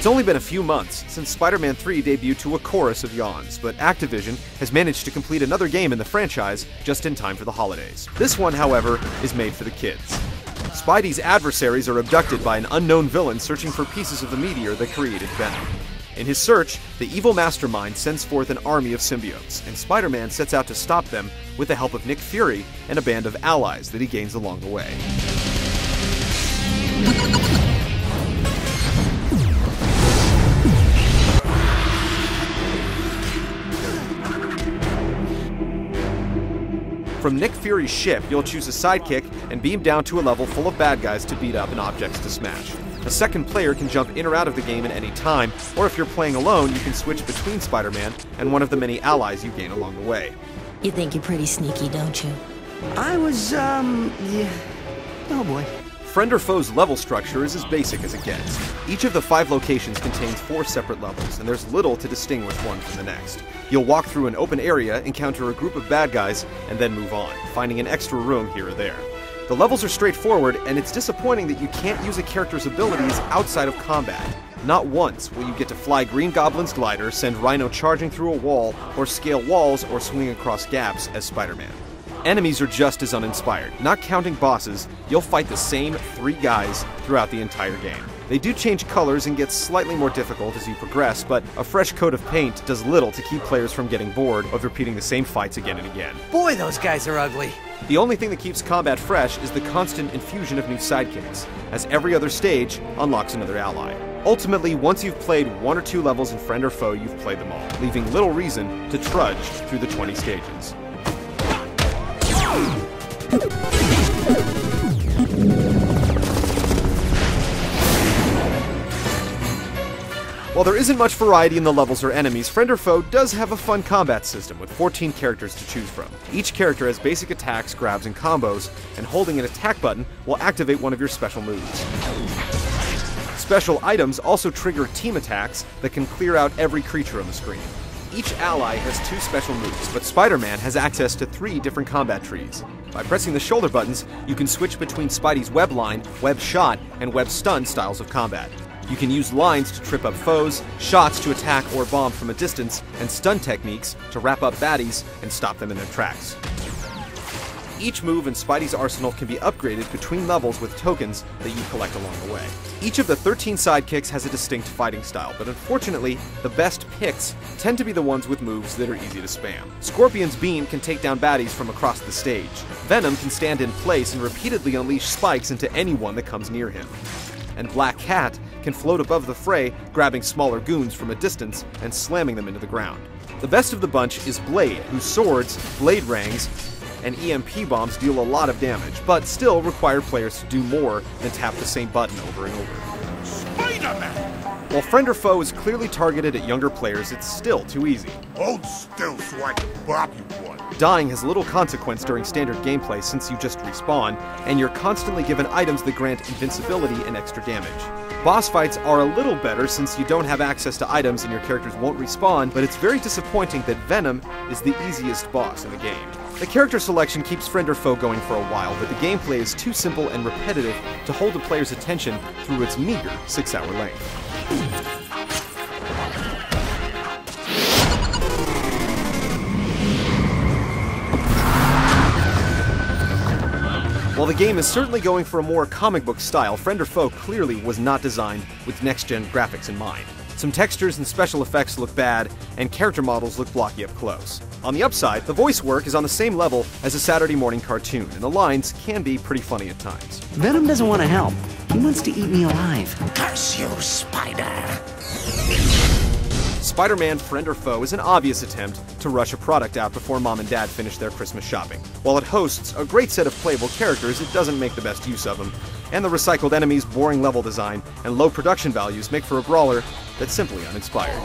It's only been a few months since Spider-Man 3 debuted to a chorus of yawns, but Activision has managed to complete another game in the franchise just in time for the holidays. This one, however, is made for the kids. Spidey's adversaries are abducted by an unknown villain searching for pieces of the meteor that created Venom. In his search, the evil mastermind sends forth an army of symbiotes, and Spider-Man sets out to stop them with the help of Nick Fury and a band of allies that he gains along the way. From Nick Fury's ship, you'll choose a sidekick and beam down to a level full of bad guys to beat up and objects to smash. A second player can jump in or out of the game at any time, or if you're playing alone, you can switch between Spider-Man and one of the many allies you gain along the way. You think you're pretty sneaky, don't you? Yeah. Oh boy. Friend or Foe's level structure is as basic as it gets. Each of the 5 locations contains 4 separate levels, and there's little to distinguish one from the next. You'll walk through an open area, encounter a group of bad guys, and then move on, finding an extra room here or there. The levels are straightforward, and it's disappointing that you can't use a character's abilities outside of combat. Not once will you get to fly Green Goblin's glider, send Rhino charging through a wall, or scale walls or swing across gaps as Spider-Man. Enemies are just as uninspired. Not counting bosses, you'll fight the same 3 guys throughout the entire game. They do change colors and get slightly more difficult as you progress, but a fresh coat of paint does little to keep players from getting bored of repeating the same fights again and again. Boy, those guys are ugly. The only thing that keeps combat fresh is the constant infusion of new sidekicks, as every other stage unlocks another ally. Ultimately, once you've played 1 or 2 levels in Friend or Foe, you've played them all, leaving little reason to trudge through the 20 stages. While there isn't much variety in the levels or enemies, Friend or Foe does have a fun combat system with 14 characters to choose from. Each character has basic attacks, grabs, and combos, and holding an attack button will activate one of your special moves. Special items also trigger team attacks that can clear out every creature on the screen. Each ally has 2 special moves, but Spider-Man has access to 3 different combat trees. By pressing the shoulder buttons, you can switch between Spidey's web line, web shot, and web stun styles of combat. You can use lines to trip up foes, shots to attack or bomb from a distance, and stun techniques to wrap up baddies and stop them in their tracks. Each move in Spidey's arsenal can be upgraded between levels with tokens that you collect along the way. Each of the 13 sidekicks has a distinct fighting style, but unfortunately, the best picks tend to be the ones with moves that are easy to spam. Scorpion's beam can take down baddies from across the stage. Venom can stand in place and repeatedly unleash spikes into anyone that comes near him. And Black Cat can float above the fray, grabbing smaller goons from a distance and slamming them into the ground. The best of the bunch is Blade, whose swords, blade rangs, and EMP bombs deal a lot of damage, but still require players to do more than tap the same button over and over. Spider-Man! While Friend or Foe is clearly targeted at younger players, it's still too easy. Hold still so I can bop you one. Dying has little consequence during standard gameplay since you just respawn, and you're constantly given items that grant invincibility and extra damage. Boss fights are a little better since you don't have access to items and your characters won't respawn, but it's very disappointing that Venom is the easiest boss in the game. The character selection keeps Friend or Foe going for a while, but the gameplay is too simple and repetitive to hold the player's attention through its meager 6-hour length. While the game is certainly going for a more comic book style, Friend or Foe clearly was not designed with next-gen graphics in mind. Some textures and special effects look bad, and character models look blocky up close. On the upside, the voice work is on the same level as a Saturday morning cartoon, and the lines can be pretty funny at times. Venom doesn't want to help. He wants to eat me alive. Curse you, Spider! Spider-Man Friend or Foe is an obvious attempt to rush a product out before mom and dad finish their Christmas shopping. While it hosts a great set of playable characters, it doesn't make the best use of them, and the recycled enemies, boring level design, and low production values make for a brawler that's simply uninspired.